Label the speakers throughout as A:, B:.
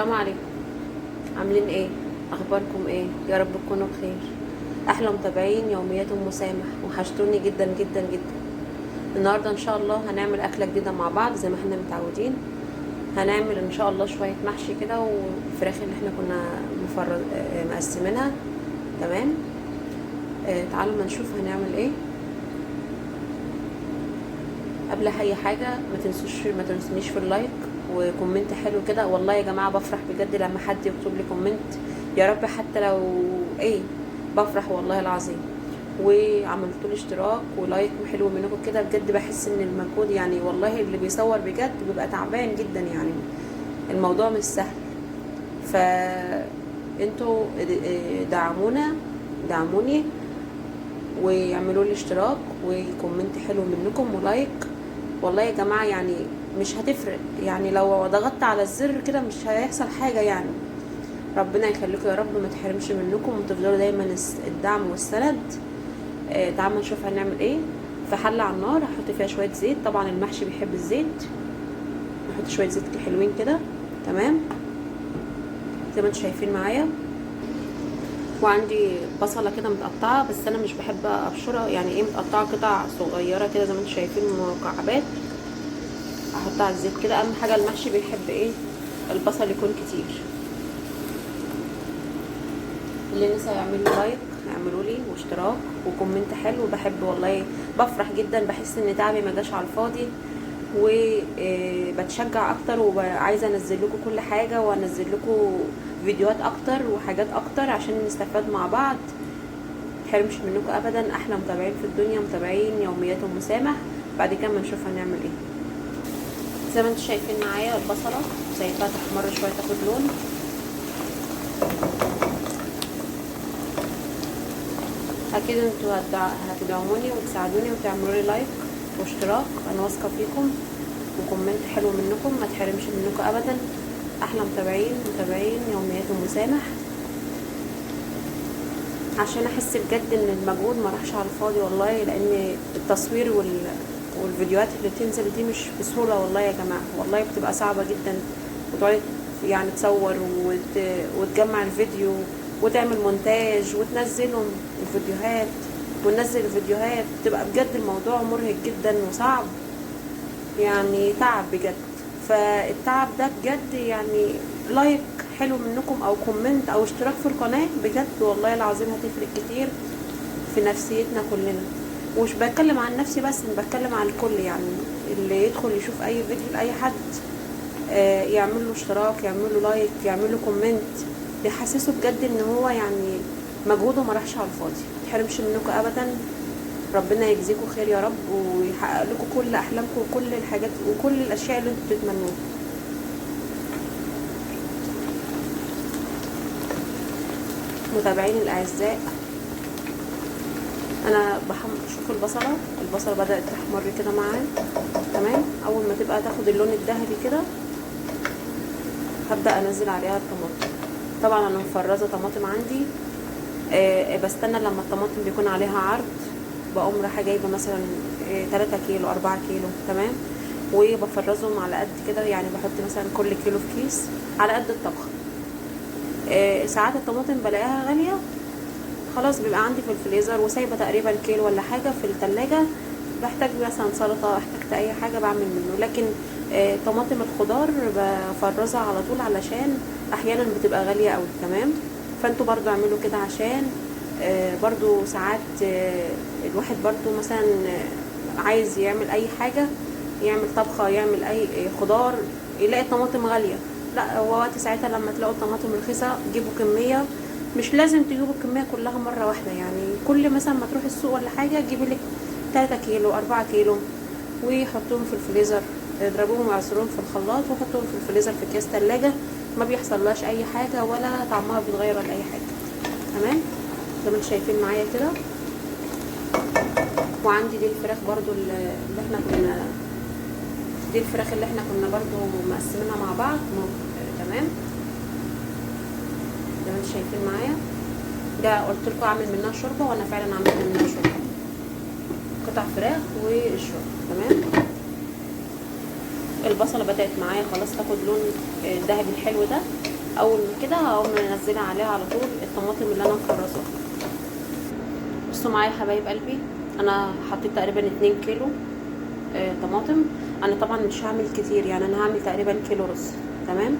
A: السلام عليكم. عاملين ايه؟ اخباركم ايه؟ يا رب تكونوا بخير. احلى متابعين يوميات ام مسامح، وحشتوني جدا جدا جدا. النهارده ان شاء الله هنعمل اكله جديده مع بعض زي ما احنا متعودين. هنعمل ان شاء الله شويه محشي كده وفراخ اللي احنا كنا مقسمينها. تمام. تعالوا ما نشوف هنعمل ايه. قبل اي حاجه ما تنسونيش في اللايك وكومنت حلو كده. والله يا جماعه بفرح بجد لما حد يكتب لي كومنت، يا رب حتى لو ايه، بفرح والله العظيم. وعملتوا لي اشتراك ولايك حلو منكم كده، بجد بحس ان المجهود يعني والله اللي بيصور بجد بيبقى تعبان جدا، يعني الموضوع مش سهل. فانتوا دعموني ويعملوا لي اشتراك وكومنت حلو منكم ولايك. والله يا جماعه يعني مش هتفرق، يعني لو ضغطت على الزر كده مش هيحصل حاجه يعني. ربنا يخليكم يا رب، ما تحرمش منكم وتفضلوا دايما الدعم والسند. تعالوا نشوف هنعمل ايه. في حله على النار هحط فيها شويه زيت، طبعا المحشي بيحب الزيت. نحط شويه زيت حلوين كده. تمام زي ما انتم شايفين معايا. وعندي بصله كده متقطعه، بس انا مش بحب ابشرها، يعني ايه، متقطعه قطع صغيره كده زي ما انتم شايفين، مكعبات. احطها على الزيت كده. اهم حاجه المحشي بيحب ايه، البصل يكون كتير. اللي نسى يعملوا لايك يعملوا لي واشتراك وكومنت حلو. بحب والله، بفرح جدا، بحس ان تعبي ما جاش على الفاضي، وبتشجع اكتر وعايزه انزل لكم كل حاجه، وانزل لكم فيديوهات اكتر وحاجات اكتر عشان نستفاد مع بعض. متحرمش منكم ابدا. احلى متابعين في الدنيا متابعين يوميات ام مسامح. بعد كده ما نشوف هنعمل ايه. زي ما انتم شايفين معايا البصله سايباها تحمر شويه تاخد لون. اكيد انتوا هتدعموني وتساعدوني وتعملوا لي لايك واشتراك، انا واثقه فيكم، وكومنت حلو منكم. ما تحرمش منكم ابدا. احلى متابعين يوميات ام مسامح، عشان احس بجد ان المجهود ما راحش على الفاضي والله. لان التصوير والفيديوهات اللي بتنزل دي مش بسهوله والله يا جماعه، والله بتبقى صعبه جدا. وتقعد يعني تصور وتجمع الفيديو وتعمل مونتاج وتنزلهم الفيديوهات، وننزل الفيديوهات، بتبقى بجد الموضوع مرهق جدا وصعب، يعني تعب بجد. فالتعب ده بجد يعني لايك حلو منكم او كومنت او اشتراك في القناه بجد والله العظيم هتفرق كتير في نفسيتنا كلنا. ومش بتكلم عن نفسي بس، انا بتكلم عن الكل، يعني اللي يدخل يشوف اي فيديو لاي حد يعمل له اشتراك، يعمل له لايك، يعمل له كومنت، يحسسه بجد ان هو يعني مجهوده ما راحش على الفاضي. ما تحرمش منكم ابدا. ربنا يجزيكم خير يا رب، ويحقق لكم كل احلامكم وكل الحاجات وكل الاشياء اللي انتم بتتمنوها. متابعين الاعزاء، انا شوفوا البصله بدات تحمر كده معايا. تمام. اول ما تبقى تاخد اللون الذهبي كده هبدا انزل عليها الطماطم. طبعا انا مفرزه طماطم عندي. بستنى لما الطماطم بيكون عليها عرض، بقوم رايحه جايبه مثلا 3 كيلو 4 كيلو. تمام. وبفرزهم على قد كده، يعني بحط مثلا كل كيلو في كيس على قد الطبخه. ساعات الطماطم بلاقيها غاليه، خلاص بيبقى عندي في الفريزر وسايبه تقريبا كيلو ولا حاجه في التلاجة. بحتاج مثلا سلطه، احتجت اي حاجه بعمل منه. لكن طماطم الخضار بفرزها على طول علشان احيانا بتبقى غاليه قوي. تمام. فانتوا برضو اعملوا كده، عشان برضو ساعات الواحد برضو مثلا عايز يعمل اي حاجه، يعمل طبخه، يعمل اي خضار، يلاقي الطماطم غاليه. لا، هو وقت ساعتها لما تلاقوا الطماطم رخيصه جيبوا كميه. مش لازم تجيبوا الكميه كلها مره واحده، يعني كل مثلا ما تروحي السوق ولا حاجه جيبي لك 3 كيلو 4 كيلو وحطوهم في الفريزر. اضربوهم واعصروهم في الخلاط وحطوهم في الفريزر في اكياس تلاجة، ما بيحصلهاش اي حاجه ولا طعمها بيتغير ولا اي حاجه. تمام زي ما انتم شايفين معايا كده. وعندي دي الفراخ برضو دي الفراخ اللي احنا كنا برضو مقسمينها مع بعض. تمام زي ما انتم شايفين معايا. ده قلت لكم اعمل منها شوربه، وانا فعلا عملت منها شوربه، قطع فراخ والشوربه. تمام. البصله بدات معايا خلاص تاخد لون الذهبي الحلو ده. اول ما كده هقوم منزله عليها على طول الطماطم اللي انا مفرزاها. بصوا معايا يا حبايب قلبي، انا حطيت تقريبا 2 كيلو طماطم. انا طبعا مش هعمل كتير، يعني انا هعمل تقريبا كيلو رز، تمام،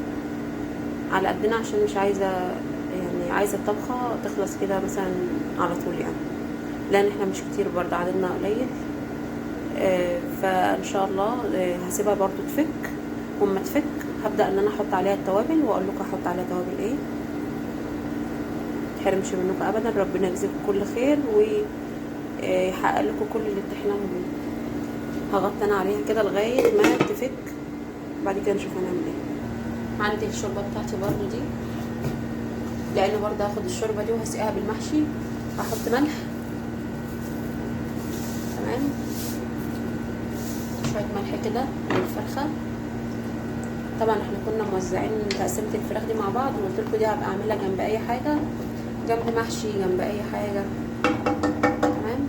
A: على قدنا، عشان مش عايزه يعني عايزه الطبخه تخلص كده مثلا على طول يعني، لان احنا مش كتير برضه، عددنا قليل. فان شاء الله هسيبها برضه تفك، وما تفك هبدا ان انا احط عليها التوابل، واقول لكم احط عليها توابل ايه. متحرمش منكم ابدا، ربنا يجزيكم كل خير ويحقق لكم كل اللي بتحلموا بيه. هغطي انا عليها كده لغايه ما تفك، بعد كده نشوف هنعمل ايه. عندي الشوربه بتاعتي برضو دي، لان برضه هاخد الشوربه دي وهسقيها بالمحشي. هحط ملح، تمام، شويه ملح كده للفرخه. طبعا احنا كنا موزعين تقسيمه الفراخ دي مع بعض، وقلت لكم دي هبقى اعملها جنب اي حاجه، جنب محشي، جنب اي حاجه، تمام.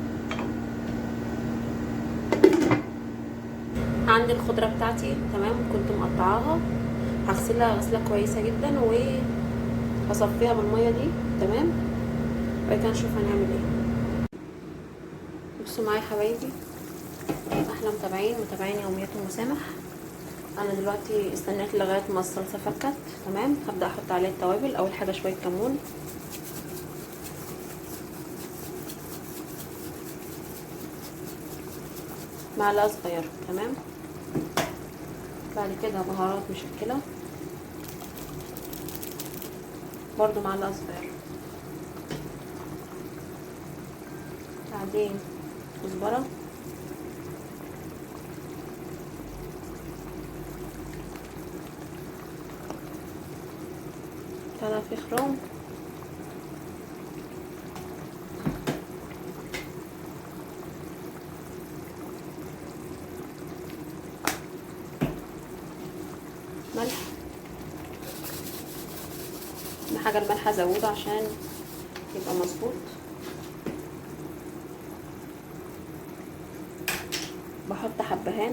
A: عندي الخضره بتاعتي، تمام، كنت مقطعاها، هغسلها غسله كويسه جدا وهصفيها بالميه دي، تمام. وبعد كده نشوف هنعمل ايه. بصوا معايا يا حبايبي، احلى متابعين يوميات المسامح. انا دلوقتي استنيت لغايه ما الصلصه فكت، تمام. هبدا احط عليها التوابل. اول حاجه شويه كمون، معلقه صغيره، تمام. بعد كده بهارات مشكله برضو معلقه صغيره. بعدين كزبره، فلفل، ملح. اهم حاجه الملح ازوده عشان يبقى مظبوط. بحط حبهان،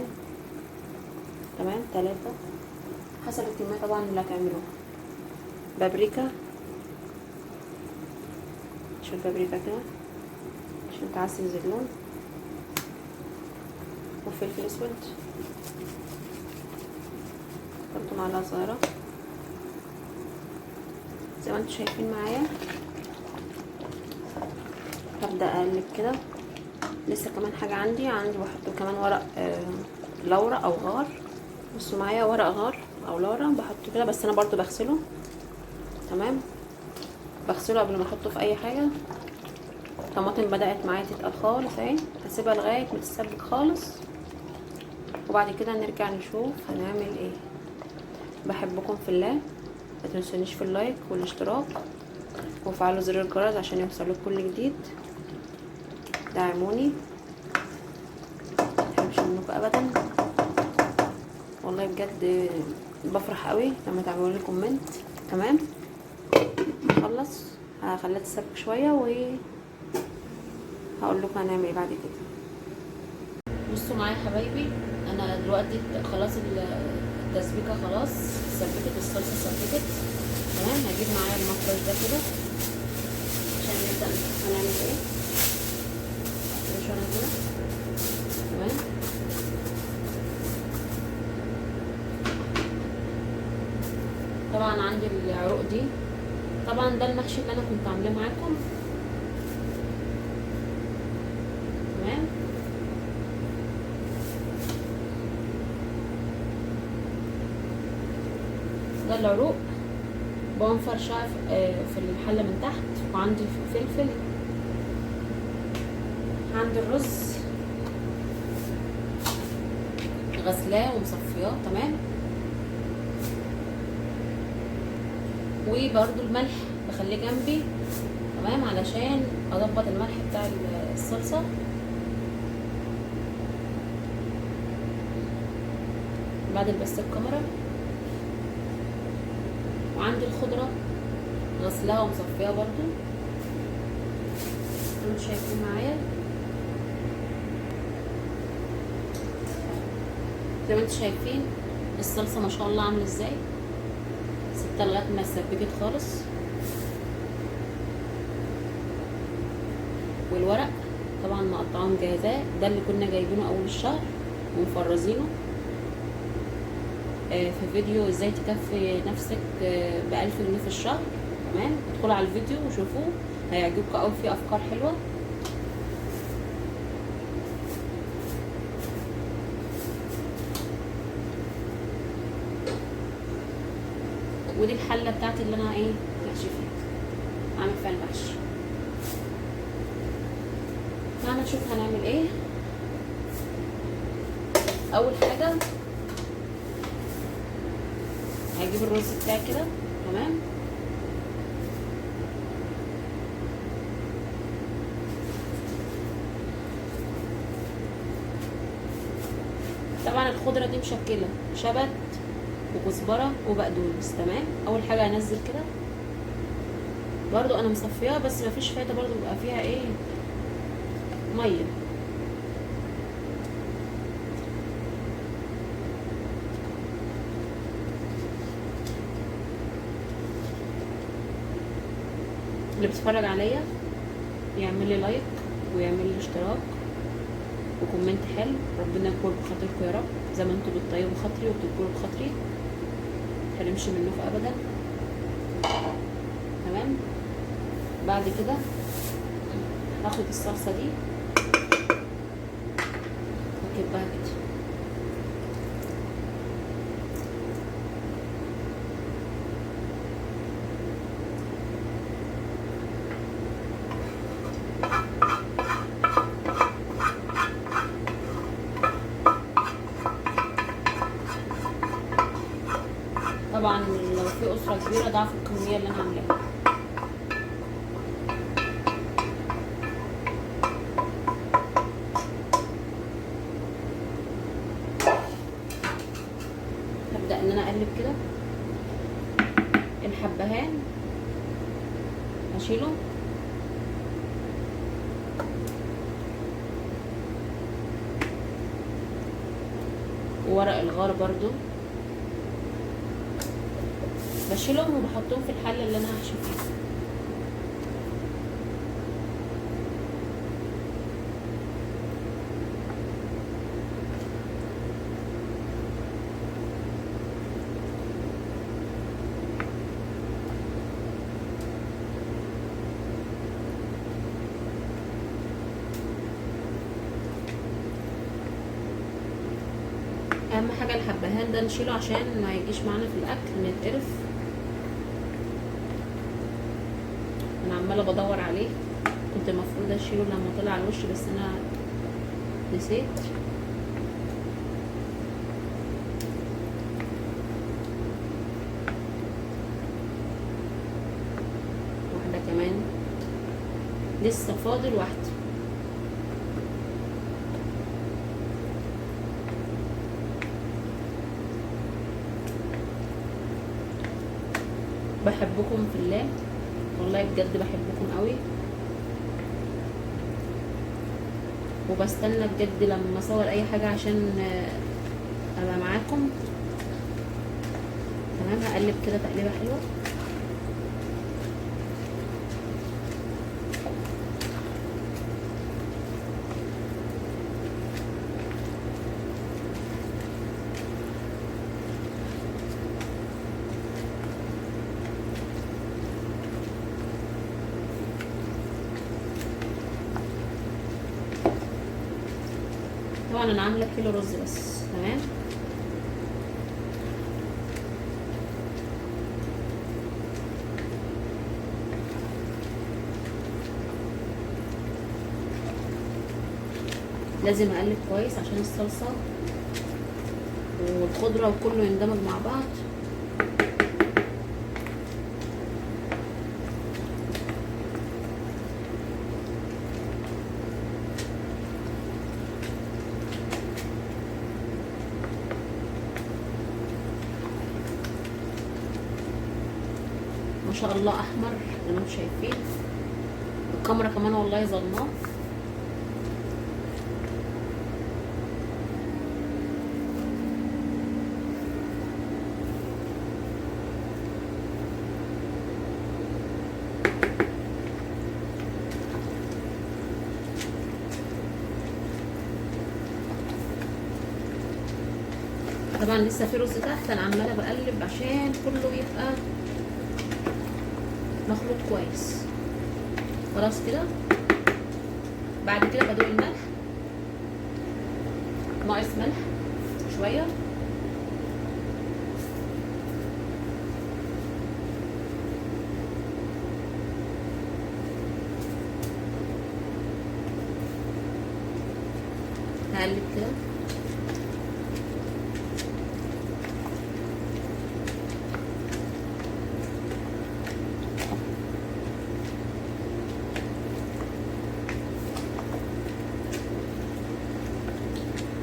A: تمام، 3 حسب الكميه طبعا اللي هتعملوها. بابريكا، شوف بابريكا كده عشان تعسل اللون، وفلفل اسود برضو معلقه صغيره زي ما انتم شايفين معايا. هبدا اقلب كده. لسه كمان حاجه عندي بحط كمان ورق لورا او غار. بصوا معايا، ورق غار او لورا بحطه كده، بس انا برضو بغسله، تمام، بغسله قبل ما احطه في اي حاجه. الطماطم بدات معايا تتقل خالص اهي، هسيبها لغايه ما تتسبك خالص، وبعد كده نرجع نشوف هنعمل ايه. بحبكم في الله، ما تنسونيش في اللايك والاشتراك، وفعلوا زر الجرس عشان يوصلكم كل جديد. دعموني، متحرمش منكم ابدا، والله بجد بفرح قوي لما تعملوا لي كومنت، تمام. هخلص، هخليها تسبك شويه وهقول لكم هنعمل ايه بعد كده. بصوا معايا يا حبايبي، انا دلوقتي خلاص التسبيكه خلاص سبكت، الصلصه سبكت، تمام. هجيب معايا المفرش ده كده عشان نبدا نشوف هنعمل ايه. مش انا كده، تمام. طبعا عندي العروق دي، طبعا ده المحشي اللي انا كنت عاملاه معاكم، تمام. ده العروق بقوم فرشها في الحله من تحت، وعندي فلفل، عندي الرز غسلاه ومصفياه، تمام. وبرده الملح بخليه جنبي، تمام، علشان اضبط الملح بتاع الصلصه. بعدين بس الكاميرا. وعندي الخضره غسلها ومصفيها برضو، انتوا شايفين معايا زي ما انتوا شايفين الصلصه ما شاء الله عامله ازاي. سبتها لغايه ما اتسبكت خالص. والورق طبعا مقطعاه مجهزاه، ده اللي كنا جايبينه اول الشهر ومفرزينه في فيديو ازاي تكفي نفسك ب1000 جنيه في الشهر. تمام، ادخلوا على الفيديو وشوفوه هيعجبكم قوي، فيه افكار حلوه. ودي الحله بتاعتي اللي انا محشي فيها، اعمل فيها المحشي. تعالى نشوف هنعمل ايه. اول حاجه هجيب الرز بتاعي كده. تمام، طبعا الخضره دي مشكله، شبت وكزبره وبقدونس. تمام، اول حاجه هنزل كده، برضو انا مصفياها بس مفيش فايده، برضو بيبقى فيها ميه. اللي بيتفرج عليا يعمل لي لايك ويعمل لي اشتراك وكومنت حلو، ربنا يكبر بخاطركم يا رب، زي ما انتوا بتطيبوا خاطري وبتكبروا بخاطري، متحرمش منكم ابدا. تمام، بعد كده هاخد الصلصه دي واكبها كده. طبعا لو في اسره كبيره ضعف الكميه اللي انا عاملاها. هبدا ان انا اقلب كده. الحبهان هشيله، وورق الغار برضو بشيلهم وبحطهم في الحله اللي انا هحشي فيها. اهم حاجه الحبهان ده نشيله عشان ما يجيش معانا في الاكل نتقرف. انا عماله بدور عليه، كنت المفروض اشيله لما طلع على الوش بس انا نسيت. واحده كمان، لسه فاضل واحده. بحبكم في الله والله بجد، بحبكم قوي، وبستنى بجد لما اصور اي حاجه عشان ابقى معاكم. تمام، هقلب كده تقليبه حلوه. طبعا انا عامله كيلو رز بس. تمام، لازم اقلب كويس عشان الصلصه والخضره وكله يندمج مع بعض. ما شاء الله احمر زي ما انتم شايفين، الكاميرا كمان والله ظلماه. طبعا لسه في رز تحت، انا عماله بقلب عشان كله يبقى مخلوط كويس. خلاص كده. بعد كده بدوق الملح، ناقص ملح شويه. هقلب كده.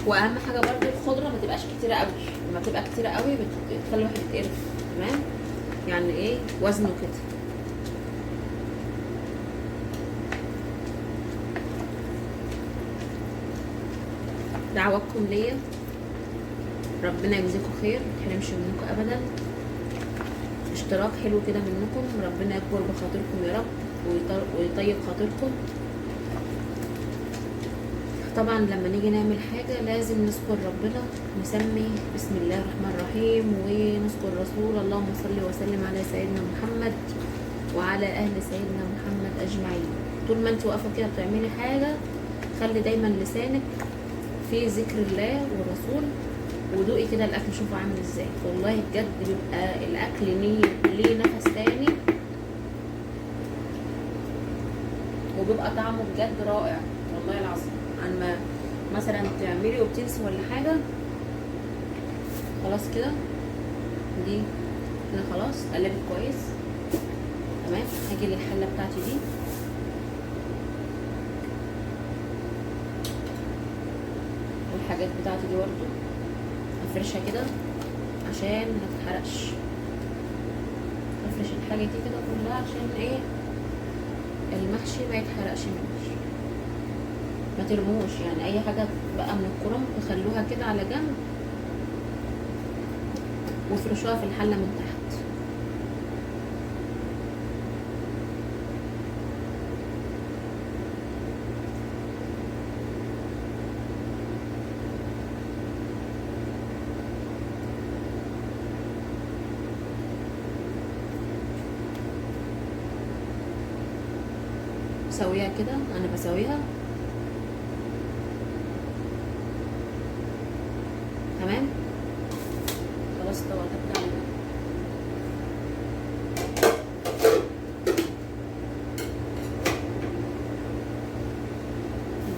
A: واهم حاجه برضو الخضره ما تبقاش كتيره قوي، لما تبقى كتيره قوي بتخلي الواحد يتقرف. تمام، يعني ايه وزنه كده. دعواتكم ليا، ربنا يجزيكم خير، متحرمش منكم ابدا. اشتراك حلو كده منكم، ربنا يكبر بخاطركم يا رب ويطيب خاطركم. طبعا لما نيجي نعمل حاجة لازم نذكر ربنا، نسمي بسم الله الرحمن الرحيم ونذكر رسول. اللهم صل وسلم على سيدنا محمد وعلى اهل سيدنا محمد اجمعين. طول ما انت واقفه كده بتعملي حاجه خلي دايما لسانك في ذكر الله والرسول، ودوقي كده الاكل شوفوا عامل ازاي. والله بجد بيبقى الاكل ليه نفس تاني، وبيبقى طعمه بجد رائع والله العظيم. عن ما مثلا تعملي وبتنسي ولا حاجه. خلاص كده، دي كده خلاص قلبت كويس. تمام، هاجي للحله بتاعتي دي والحاجات بتاعتي دي برضو افرشها كده عشان ما تتحرقش. افرش الحاجه دي كده كلها عشان ايه المحشي ما يتحرقش مني. ما ترموش يعني اي حاجه بقى من الكرنب تخلوها كده على جنب وافرشوها في الحله من تحت. بسويها كده، انا بسويها تمام. خلاص طبعا تبقى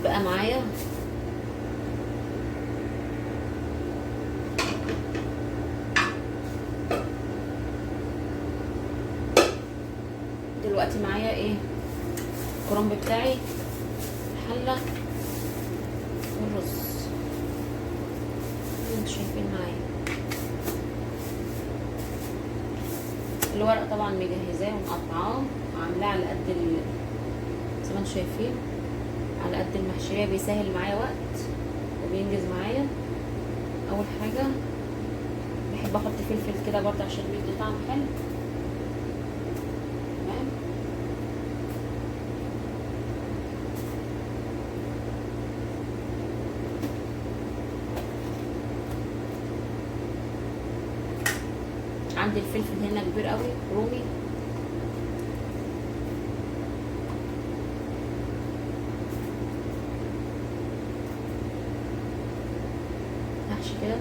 A: بقى معايا دلوقتي معايا ايه الكرنب بتاعي، الحله والرز انتوا شايفين معايا. الورق طبعا مجهزاه ومقطعاه وعاملاه على قد زي ما انتوا شايفين على قد المحشيه، بيسهل معايا وقت وبينجز معايا. اول حاجه بحب احط فلفل كده برضه عشان بيدي طعم حلو. تمام، عندي الفلفل هنا كبير قوي رومي. محشي كده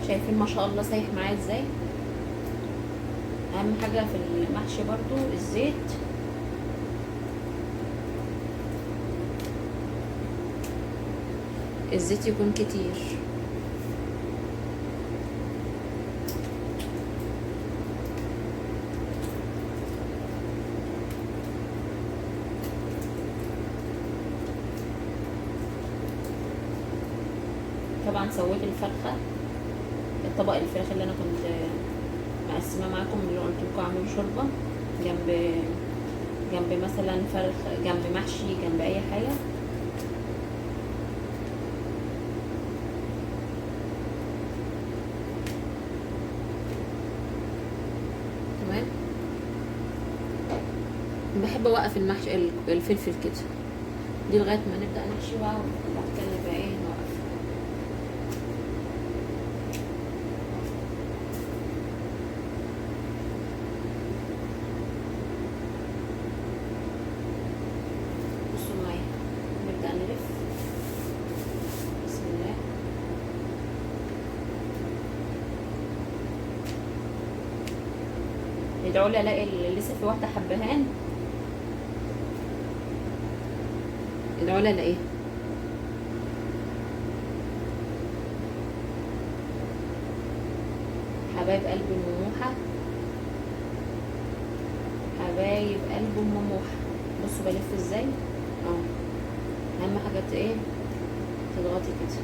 A: شايفين ما شاء الله سايح معايا ازاي. اهم حاجه في المحشي برضو الزيت. الزيت يكون كتير. طبعا سويت الفرخه، طبق الفراخ اللي انا كنت مقسمه معاكم اللي قلت لكم اعملوا شوربه جنب مثلا فرخ، جنب محشي، جنب اي حاجه. بحب اوقف المحشي الفلفل كده، دي لغايه ما نبدا نحشي بقى، وبعد كده نبقى ايه نوقف. بصوا معايا، نبدا نلف. بسم الله. ادعوا لي الاقي لسه في واحده حبهان، ادعوا لي الاقيها. حبايب قلب المموحه، حبايب قلب المموحه، بصوا بلف ازاي اهو. اهم حاجه ايه تضغطي كده.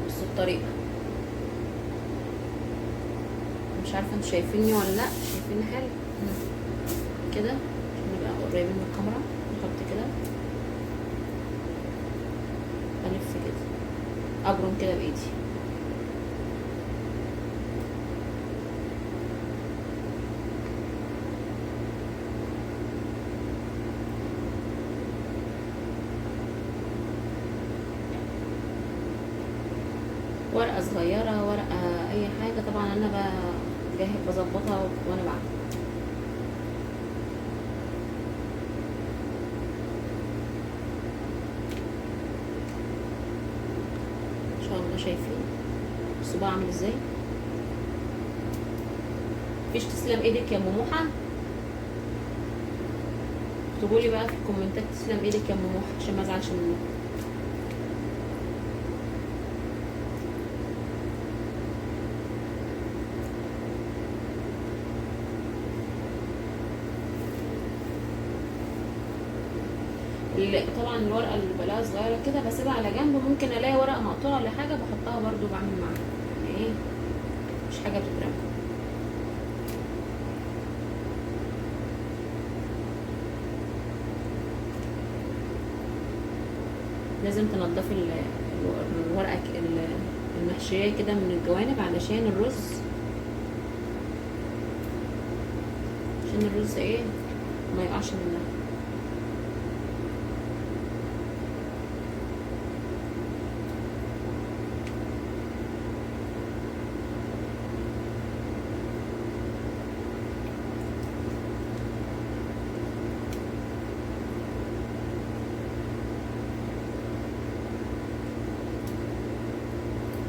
A: بصوا الطريقه، مش عارفه انتوا شايفيني ولا لا، شايفيني حلو كده عشان نبقى قريبين من الكاميرا. نحط كده، الف كده، ابرم كده بايدي. ورقه صغيره، ورقه اي حاجه، طبعا انا بظبطها وانا بعمل. ان شاء الله شايفين الصباع عامل ازاي. مفيش تسلم ايدك يا مموحه؟ اكتبوا لي بقى في الكومنتات تسلم ايدك يا مموحه عشان ما ازعلش منكم. طبعا الورقه اللي بلاقيها صغيره كده بسيبها على جنب، ممكن الاقي ورقه مقطوعه ولا حاجه بحطها برضو بعمل معاها، يعني ايه مش حاجه بتترمى. لازم تنضفي الورقه المحشيه كده من الجوانب علشان الرز ايه ما يقعش منها.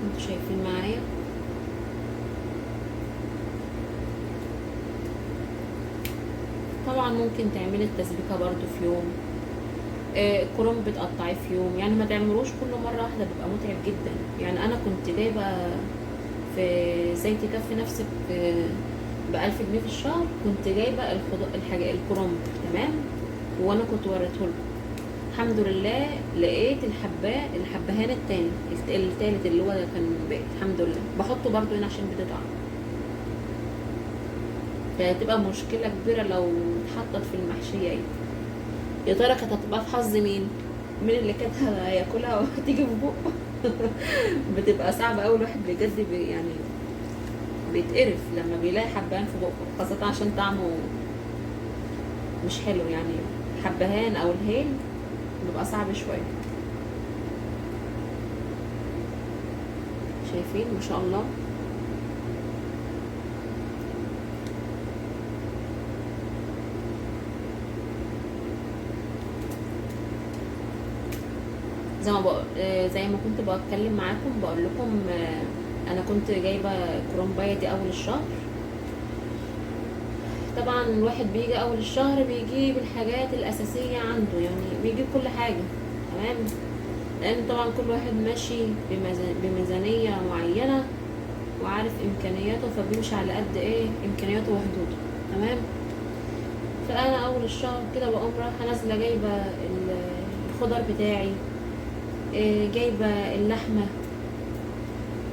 A: انتوا شايفين معايا؟ طبعا ممكن تعملي التسبيكه برضو في يوم، الكرنب بتقطعيه في يوم، يعني ما تعملوش كل مره واحده، بيبقى متعب جدا. يعني انا كنت جايبه في زيت يكفي نفسك ب1000 جنيه في الشهر، كنت جايبه الحاجه الكرنب تمام، وانا كنت وريتهولكم. الحمد لله لقيت الحبهان التالت اللي هو كان باقي، الحمد لله. بحطه برضو هنا عشان بتقطع، فهتبقى مشكله كبيره لو اتحطت في المحشيه. يا ترى كانت هتبقى في حظ مين اللي كانت هياكلها وتيجي في بقه؟ بتبقى صعبه قوي، الواحد بجد يعني بيتقرف لما بيلاقي حبهان في بقه، خاصه عشان طعمه مش حلو. يعني حبهان او الهيل بيبقى صعب شويه. شايفين ما شاء الله. زي ما كنت بتكلم معاكم بقول لكم، انا كنت جايبه كرومبايه دي اول الشهر. طبعا الواحد بيجي اول الشهر بيجيب الحاجات الاساسيه عنده، يعني بيجيب كل حاجه تمام، لان طبعا كل واحد ماشي بميزانيه معينه وعارف امكانياته، فبيمشي على قد ايه امكانياته وحدوده تمام. فانا اول الشهر كده بقوم رايحه نازله جايبه الخضر بتاعي، جايبه اللحمه،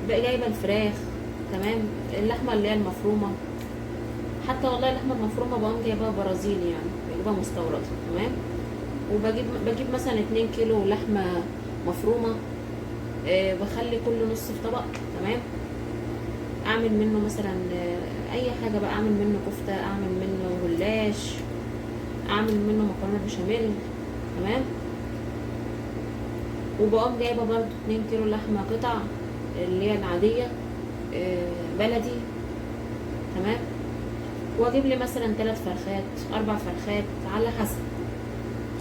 A: جايبه الفراخ تمام، اللحمه اللي هي المفرومه، حتى والله اللحمه المفرومه بقوم جايباها برازيلي، يعني بجيبها مستورده تمام. بجيب مثلا 2 كيلو لحمه مفرومه، بخلي كل نص في طبق تمام. اعمل منه مثلا اي حاجه بقى، اعمل منه كفته، اعمل منه جلاش، اعمل منه مكرونه بشاميل. تمام. وبقوم جايبه برضو 2 كيلو لحمه قطع اللي هي العاديه بلدي. تمام. واجيب لي مثلا 3 فرخات 4 فرخات على حسب.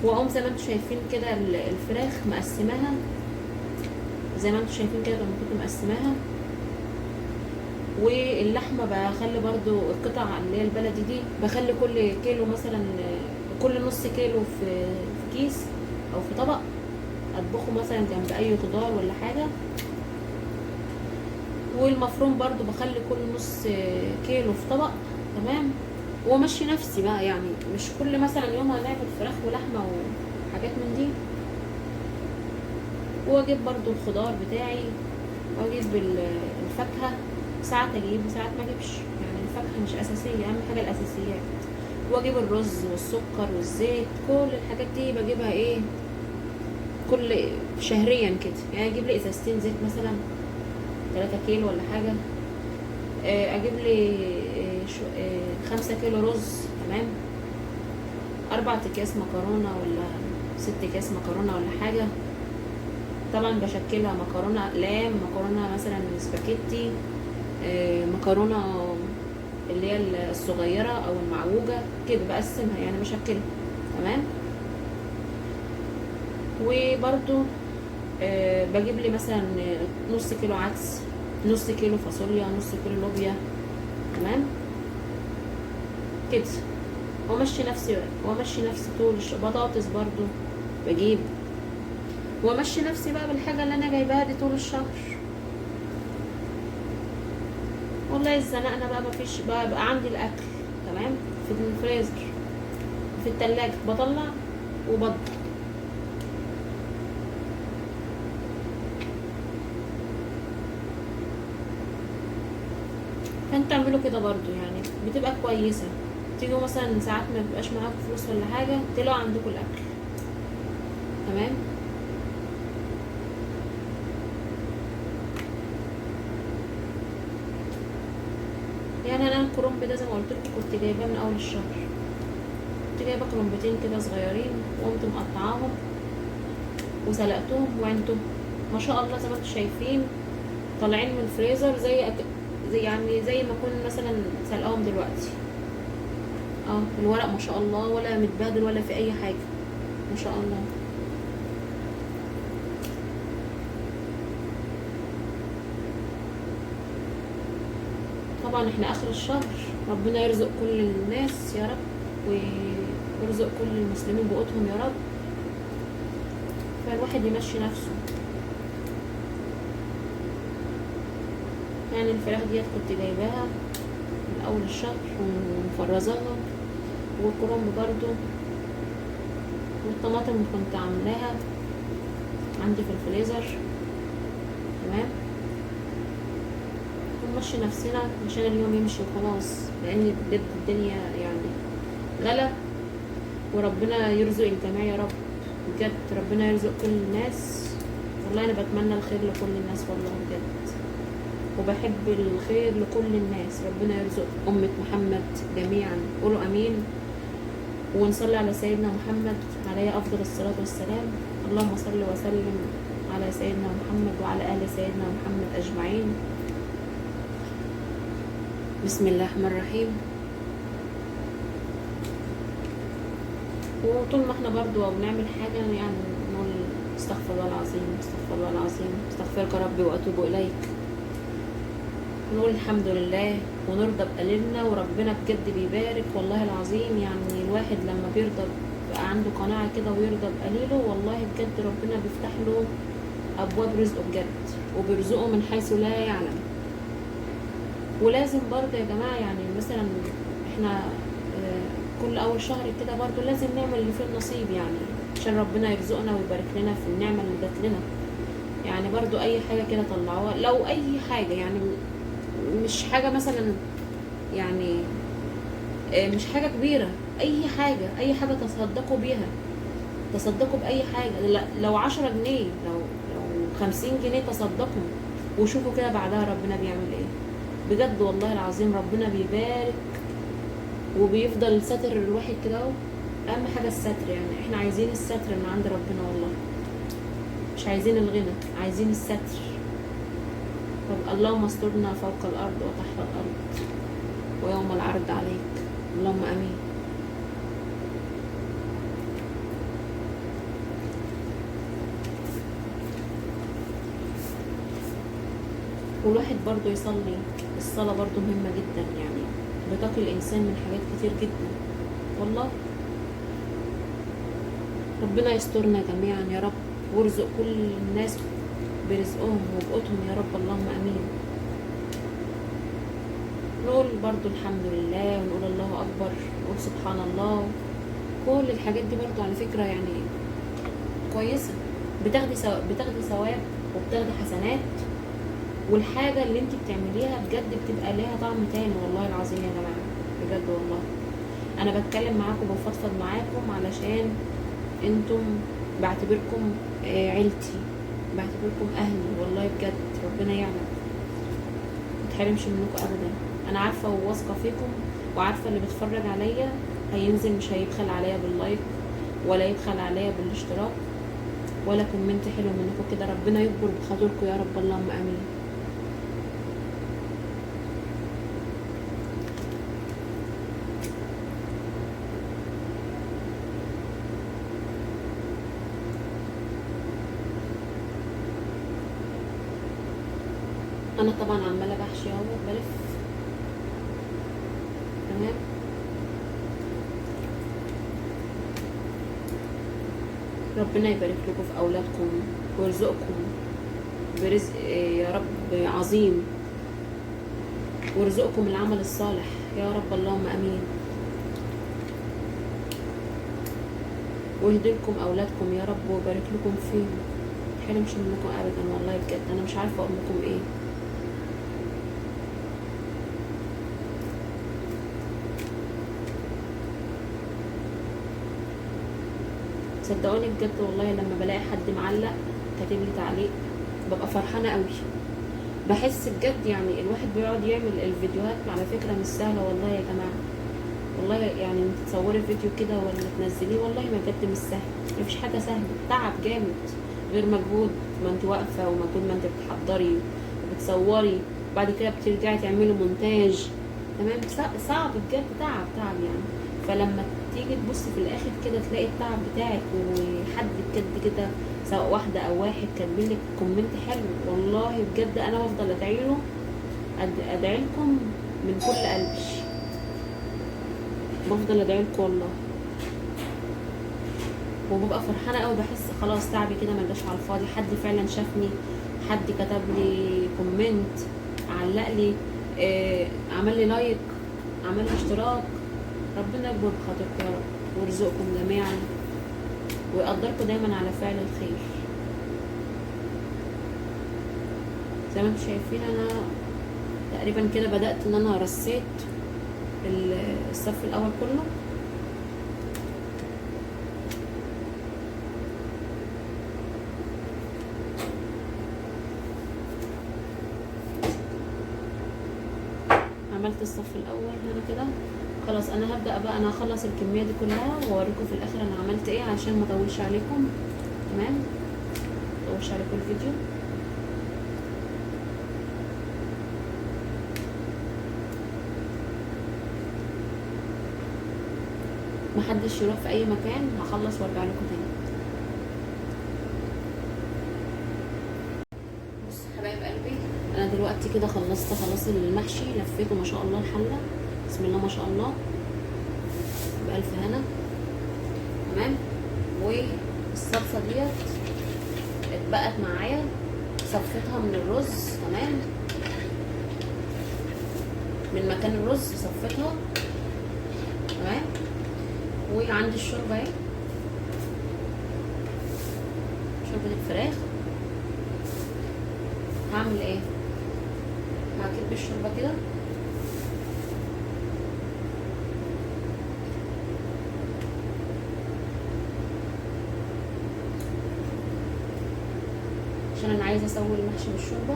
A: واقوم زي ما انتم شايفين كده الفراخ مقسماها، زي ما انتم شايفين كده لما كنت مقسماها. واللحمه بخلي برضو القطع اللي هي البلدي دي، بخلي كل كيلو مثلا، كل نص كيلو في كيس او في طبق، اطبخه مثلا جنب اي خضار ولا حاجه. والمفروم برضو بخلي كل نص كيلو في طبق. تمام. وامشي نفسي بقى، يعني مش كل مثلا يوم هنعمل فراخ ولحمه وحاجات من دي. واجيب برضو الخضار بتاعي، واجيب الفاكهه، ساعات اجيب وساعات ما اجيبش، يعني الفاكهه مش اساسيه، اهم حاجه الاساسيات. واجيب الرز والسكر والزيت، كل الحاجات دي بجيبها ايه كل شهريا كده. يعني اجيب لي ازازتين زيت مثلا 3 كيلو ولا حاجه، اجيب لي 5 كيلو رز. تمام. 4 اكياس مكرونه ولا 6 اكياس مكرونه ولا حاجه. طبعا بشكلها مكرونه اقلام، مكرونه مثلا سباكيتي، مكرونه اللي هي الصغيره او المعوجه كده، بقسمها يعني بشكلها. تمام. وبرده بجيب لي مثلا نص كيلو عدس، نص كيلو فاصوليا، نص كيلو لوبيا. تمام كده. وامشي نفسي طول بطاطس برضو بجيب، وامشي نفسي بقى بالحاجه اللي انا جايباها دي طول الشهر. والله اتزنقنا بقى مفيش بقى عندي الاكل. تمام. في الفريزر، في التلاجة بطلع وبطبخ. فانتوا اعملوا كده برضو، يعني بتبقى كويسه. تيجوا مثلا ساعات ما بيبقاش معاكم فلوس ولا حاجه، تلاقوا عندكم الاكل. تمام. يعني انا الكرنب ده زي ما قلت لكم كنت جايباه من اول الشهر، كنت جايبه كرنبتين كده صغيرين، وقمت مقطعاهم وسلقتهم وعينتهم. ما شاء الله زي ما انتم شايفين طالعين من الفريزر زي يعني زي ما اكون مثلا سلقاهم دلوقتي. الورق ما شاء الله ولا متبهدل ولا في اي حاجه، ما شاء الله. طبعا احنا اخر الشهر، ربنا يرزق كل الناس يا رب، ويرزق كل المسلمين بقوتهم يا رب. فالواحد يمشي نفسه. يعني الفراخ ديت كنت جايباها من اول الشهر ومفرزاها، والكرنب برضو، والطماطم كنت عاملاها عندي في الفريزر. تمام. ونمشي نفسنا عشان اليوم يمشي وخلاص، لان بجد الدنيا يعني غلا، وربنا يرزق الجميع يا رب. بجد ربنا يرزق كل الناس. والله انا بتمنى الخير لكل الناس والله بجد، وبحب الخير لكل الناس. ربنا يرزق أمة محمد جميعا، قولوا امين. ونصلي على سيدنا محمد عليه افضل الصلاة والسلام. اللهم صل وسلم على سيدنا محمد وعلى اهل سيدنا محمد اجمعين. بسم الله الرحمن الرحيم. وطول ما احنا برضو بنعمل حاجة يعني نقول استغفر الله العظيم، استغفر الله العظيم، استغفرك ربي واتوب اليك. نقول الحمد لله ونرضى بقليلنا، وربنا بجد بيبارك والله العظيم. يعني الواحد لما بيرضى بقى عنده قناعة كده ويرضى بقليله، والله بجد ربنا بيفتح له ابواب رزقه بجد، وبيرزقه من حيث لا يعلم. ولازم برضه يا جماعة يعني مثلا احنا كل اول شهر كده برضه لازم نعمل اللي فيه النصيب، يعني عشان ربنا يرزقنا ويبارك لنا في النعمة اللي جات لنا. يعني برضه اي حاجة كده طلعوها، لو اي حاجة يعني مش حاجة مثلا يعني مش حاجة كبيرة، اي حاجة تصدقوا بيها، تصدقوا باي حاجة. لو 10 جنيه، لو 50 جنيه تصدقوا، وشوفوا كده بعدها ربنا بيعمل ايه. بجد والله العظيم ربنا بيبارك وبيفضل ساتر الواحد كده اهو. اهم حاجه الستر، يعني احنا عايزين الستر من عند ربنا والله، مش عايزين الغنى، عايزين الستر. طب اللهم استرنا فوق الارض وتحت الارض ويوم العرض عليك، اللهم امين. والواحد برضو يصلي، الصلاة برضو مهمة جدا، يعني بتقي الإنسان من حاجات كتير جدا والله. ربنا يسترنا جميعا يا رب، وارزق كل الناس برزقهم وبقوتهم يا رب، اللهم امين. نقول برضو الحمد لله، ونقول الله اكبر، ونقول سبحان الله. كل الحاجات دي برضو على فكرة يعني كويسة، بتاخدي ثواب وبتاخدي حسنات، والحاجة اللي انت بتعمليها بجد بتبقى ليها طعم تاني والله العظيم يا جماعة، بجد والله. انا بتكلم معاكم وبفضفض معاكم علشان انتم بعتبركم عيلتي، بعتبركم اهلي والله بجد، ربنا يعلم متحرمش منكم ابدا. انا عارفه وواثقه فيكم، وعارفه اللي بيتفرج عليا هينزل مش هيبخل عليا باللايك، ولا يبخل عليا بالاشتراك، ولا كومنت حلو منكم كده. ربنا يكبر بخاطركم يا رب، اللهم امين. انا طبعا عماله بحشي اهو، بلف تمام. ربنا يبارك لكم في اولادكم ويرزقكم برزق يا رب عظيم، ويرزقكم العمل الصالح يا رب، اللهم امين. ويهدي لكم اولادكم يا رب ويبارك لكم فيهم، متحرمش منكم ابدا والله بجد. انا مش عارفه اقول لكم ايه. صدقوني بجد والله لما بلاقي حد معلق كاتب لي تعليق ببقى فرحانه قوي، بحس بجد يعني الواحد بيقعد يعمل الفيديوهات على فكره مش سهله والله يا جماعه، والله يعني انت تصوري فيديو كده ولا تنزليه والله ما بجد مش سهل، مفيش حاجه سهله، تعب جامد غير مجهود ما انت واقفه، ومجهود ما انت بتحضري وبتصوري، وبعد كده بترجعي تعملي مونتاج، تمام. صعب بجد، تعب يعني. فلما تيجي تبصي في الاخر كده تلاقي التعب بتاعك، وحد بجد كده سواء واحده او واحد كاتبين لك كومنت حلو، والله بجد انا بفضل ادعيله، ادعي لكم من كل قلبي، بفضل ادعي لكم والله، وببقى فرحانه قوي، بحس خلاص تعبي كده ما جاش على الفاضي، حد فعلا شافني، حد كتب لي كومنت، علق لي، عمل لي لايك، عمل لي اشتراك. ربنا يكبر بخاطركم يا رب، ويرزقكم جميعا، ويقدركم دايما على فعل الخير. زي ما انتم شايفين انا تقريبا كده بدأت ان انا رصيت الصف الاول كله، عملت الصف الاول هنا كده خلاص. انا هبدأ بقى، انا هخلص الكمية دي كلها واوريكم في الاخر انا عملت ايه عشان ما اطولش عليكم، تمام، ما اطولش عليكم الفيديو. محدش يروح في اي مكان، هخلص وارجع لكم تاني. بص حبايب قلبي، انا دلوقتي كده خلصت خلاص المحشي، لفيته ما شاء الله الحله، بسم الله ما شاء الله، بألف هنا، تمام. والصلصه ديت اتبقت معايا، صفيتها من الرز، تمام، من مكان الرز صفيتها، تمام. وعندي الشوربه اهي، شوربه الفراخ. هعمل ايه؟ هكب الشوربه كده، عشان انا عايزه اسوي المحشي بالشوربه.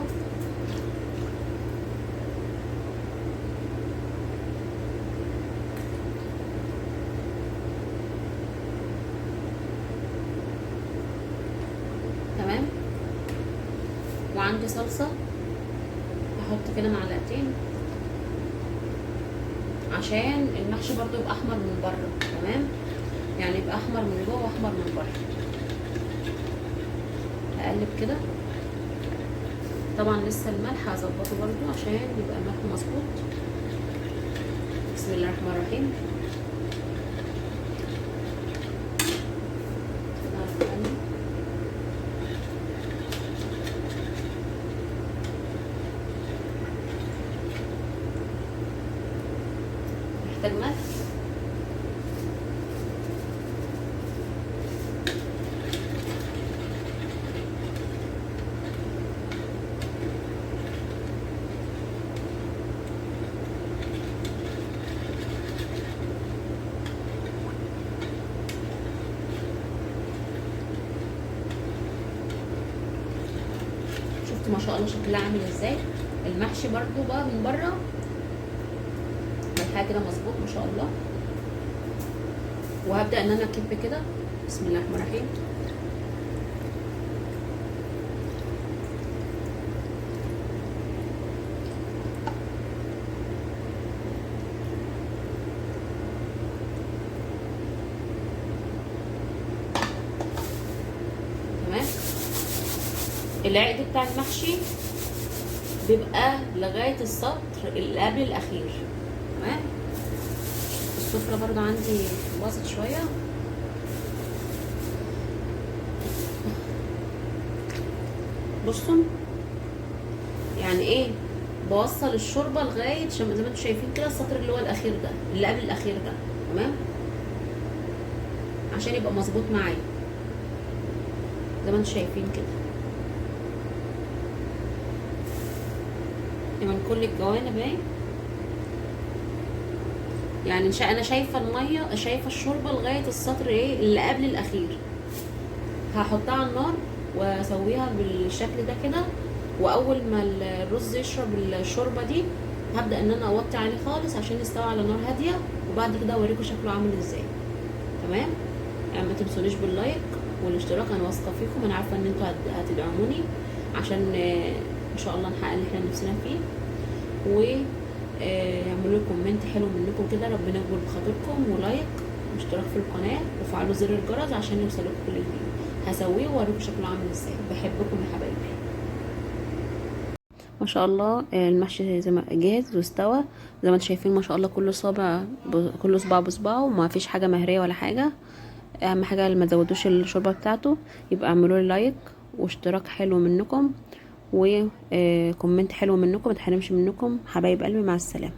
A: وعندي صلصه هحط كده معلقتين عشان المحشي برضو يبقى احمر من بره. تمام، يعني يبقى احمر من جوه واحمر من بره. هقلب كده. طبعا لسه الملح هظبطه برضو عشان يبقى الملح مظبوط. بسم الله الرحمن الرحيم. محتاج ملح. شفتوا ما شاء الله شكلها عامل ازاي؟ المحشي برضو بقى من بره الحاجه كده مظبوط ما شاء الله. وهبدا ان انا اكب كده. بسم الله الرحمن الرحيم. تمام. العقد بتاع المحشي بيبقى لغايه السطر اللي قبل الاخير. تمام. السفرة برضو عندي باظت شوية. بصوا يعني ايه، بوصل الشوربة لغاية زي ما انتم شايفين كده السطر اللي هو الاخير ده اللي قبل الاخير ده. تمام، عشان يبقى مظبوط معايا زي ما انتم شايفين كده من كل الجوانب اهي. يعني انا شايفه الميه، شايفه الشوربه لغايه السطر ايه اللي قبل الاخير. هحطها على النار واسويها بالشكل ده كده. واول ما الرز يشرب الشوربه دي هبدا ان انا اوطي عليه خالص عشان يستوي على نار هاديه. وبعد كده اوريكم شكله عامل ازاي. تمام. يعني ما تنسونيش باللايك والاشتراك. انا واثقه فيكم، انا عارفه ان انتوا هتدعموني عشان ان شاء الله نحقق اللي احنا نفسنا فيه. و اعملوا لي كومنت حلو منكم كده، ربنا يكبر بخاطركم، ولايك واشتراك في القناه وفعلوا زر الجرس عشان يوصلكم كل جديد. هسويه واوريكم شكله عامل ازاي. بحبكم يا حبايبي. ما شاء الله المحشي زي ما جاهز واستوى زي ما انتم شايفين ما شاء الله. كل صباع بصباعه وما فيش حاجه مهريه ولا حاجه. اهم حاجه ما تزودوش الشوربه بتاعته. يبقى اعملوا لي لايك واشتراك حلو منكم وكومنت حلو منكم، ما تحرمش منكم حبايب قلبي. مع السلامه.